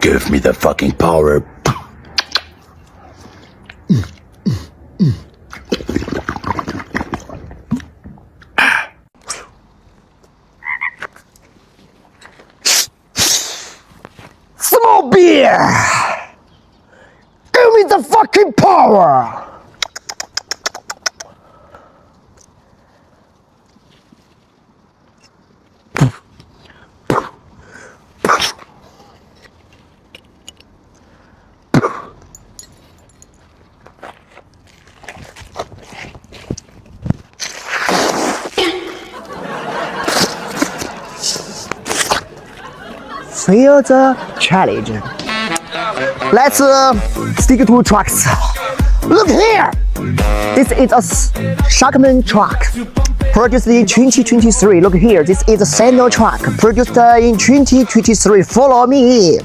Give me the fucking power. Small beer! Give me the fucking power! Feel the challenge. Let's stick to trucks. Look here! This is a Sharkman truck produced in 2023. Look here, this is a Sinotruk truck produced in 2023. Follow me.